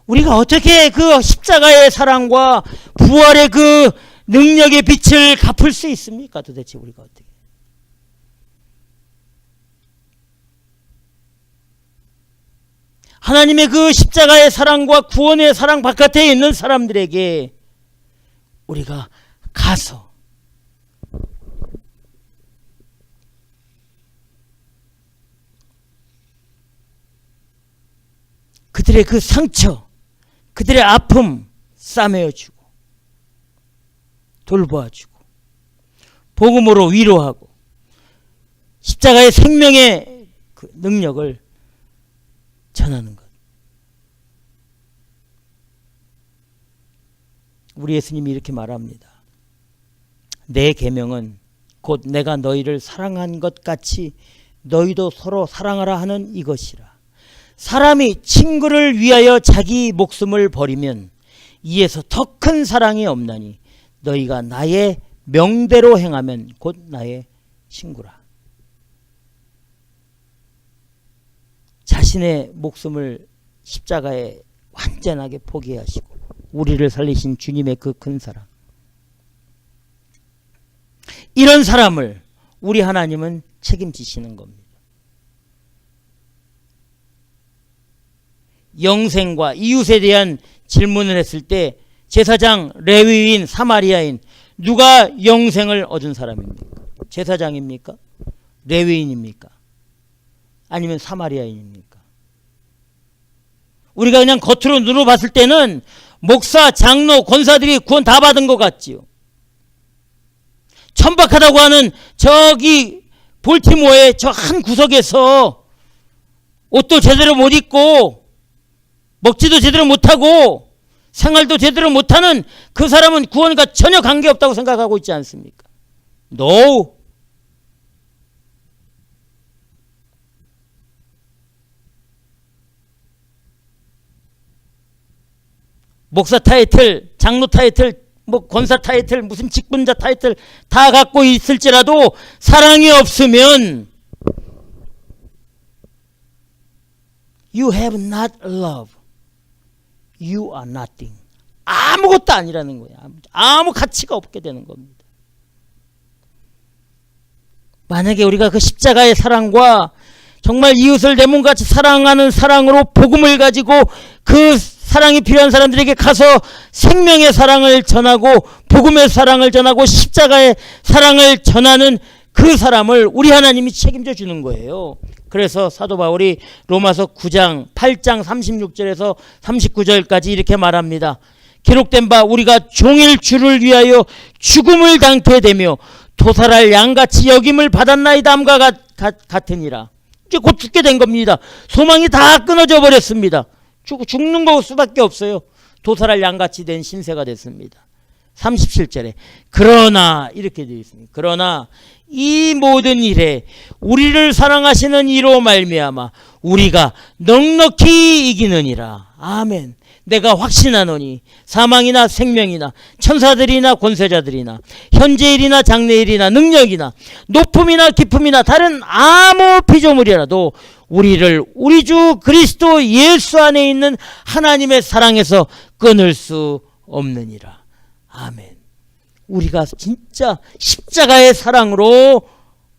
우리가 어떻게 그 십자가의 사랑과 부활의 그 능력의 빛을 갚을 수 있습니까? 도대체 우리가 어떻게? 하나님의 그 십자가의 사랑과 구원의 사랑 바깥에 있는 사람들에게 우리가 가서 그들의 그 상처, 그들의 아픔 싸매어주고 돌보아주고 복음으로 위로하고 십자가의 생명의 그 능력을 전하는 것. 우리 예수님이 이렇게 말합니다. 내 계명은 곧 내가 너희를 사랑한 것 같이 너희도 서로 사랑하라 하는 이것이라. 사람이 친구를 위하여 자기 목숨을 버리면 이에서 더 큰 사랑이 없나니 너희가 나의 명대로 행하면 곧 나의 친구라. 자신의 목숨을 십자가에 완전하게 포기하시고 우리를 살리신 주님의 그 큰 사랑. 이런 사람을 우리 하나님은 책임지시는 겁니다. 영생과 이웃에 대한 질문을 했을 때 제사장, 레위인, 사마리아인 누가 영생을 얻은 사람입니까? 제사장입니까? 레위인입니까? 아니면 사마리아인입니까? 우리가 그냥 겉으로 눈으로 봤을 때는 목사, 장로, 권사들이 구원 다 받은 것 같지요. 천박하다고 하는 저기 볼티모어의 저 한 구석에서 옷도 제대로 못 입고 먹지도 제대로 못하고 생활도 제대로 못하는 그 사람은 구원과 전혀 관계없다고 생각하고 있지 않습니까? No. 목사 타이틀, 장로 타이틀, 뭐 권사 타이틀, 무슨 직분자 타이틀 다 갖고 있을지라도 사랑이 없으면 You have not love. You are nothing. 아무것도 아니라는 거예요. 아무 가치가 없게 되는 겁니다. 만약에 우리가 그 십자가의 사랑과 정말 이웃을 내 몸같이 사랑하는 사랑으로 복음을 가지고 그 사랑이 필요한 사람들에게 가서 생명의 사랑을 전하고 복음의 사랑을 전하고 십자가의 사랑을 전하는 그 사람을 우리 하나님이 책임져 주는 거예요. 그래서 사도 바울이 로마서 9장 8장 36절에서 39절까지 이렇게 말합니다. 기록된 바 우리가 종일 주를 위하여 죽음을 당케 되며 도살할 양같이 여김을 받았나이다 함과 같으니라. 이제 곧 죽게 된 겁니다. 소망이 다 끊어져 버렸습니다. 죽는 거 수밖에 없어요. 도살할 양같이 된 신세가 됐습니다. 37절에 그러나 이렇게 되어 있습니다. 그러나 이 모든 일에 우리를 사랑하시는 이로 말미암아 우리가 넉넉히 이기느니라. 아멘. 내가 확신하노니 사망이나 생명이나 천사들이나 권세자들이나 현재일이나 장래일이나 능력이나 높음이나 깊음이나 다른 아무 피조물이라도 우리를 우리 주 그리스도 예수 안에 있는 하나님의 사랑에서 끊을 수 없느니라. 아멘. 우리가 진짜 십자가의 사랑으로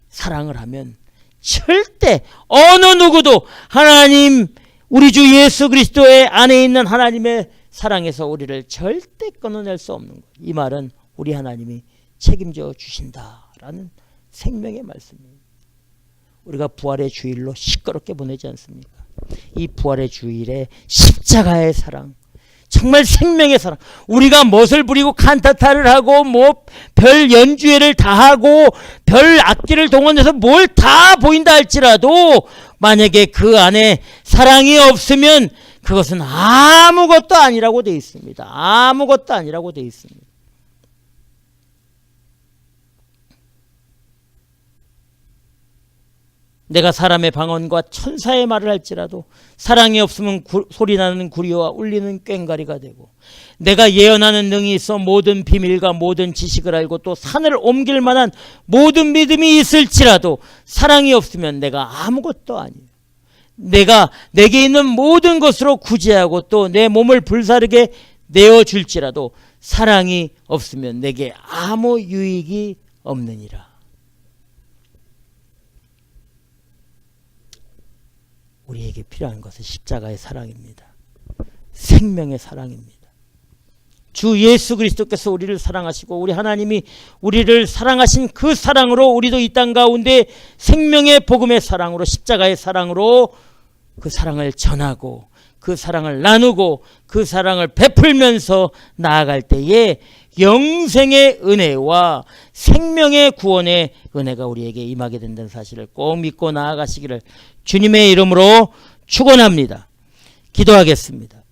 사랑을 하면 절대 어느 누구도 하나님 우리 주 예수 그리스도의 안에 있는 하나님의 사랑에서 우리를 절대 끊어낼 수 없는 것. 이 말은 우리 하나님이 책임져 주신다라는 생명의 말씀입니다. 우리가 부활의 주일로 시끄럽게 보내지 않습니까? 이 부활의 주일에 십자가의 사랑, 정말 생명의 사랑. 우리가 멋을 부리고 칸타타를 하고 뭐 별 연주회를 다 하고 별 악기를 동원해서 뭘 다 보인다 할지라도 만약에 그 안에 사랑이 없으면 그것은 아무것도 아니라고 되어 있습니다. 아무것도 아니라고 되어 있습니다. 내가 사람의 방언과 천사의 말을 할지라도 사랑이 없으면 소리나는 구리와 울리는 꽹과리가 되고, 내가 예언하는 능이 있어 모든 비밀과 모든 지식을 알고 또 산을 옮길 만한 모든 믿음이 있을지라도 사랑이 없으면 내가 아무것도 아니에요. 내게 있는 모든 것으로 구제하고 또 내 몸을 불사르게 내어줄지라도 사랑이 없으면 내게 아무 유익이 없느니라. 우리에게 필요한 것은 십자가의 사랑입니다. 생명의 사랑입니다. 주 예수 그리스도께서 우리를 사랑하시고 우리 하나님이 우리를 사랑하신 그 사랑으로 우리도 이 땅 가운데 생명의 복음의 사랑으로, 십자가의 사랑으로 그 사랑을 전하고 그 사랑을 나누고 그 사랑을 베풀면서 나아갈 때에 영생의 은혜와 생명의 구원의 은혜가 우리에게 임하게 된다는 사실을 꼭 믿고 나아가시기를 주님의 이름으로 축원합니다. 기도하겠습니다.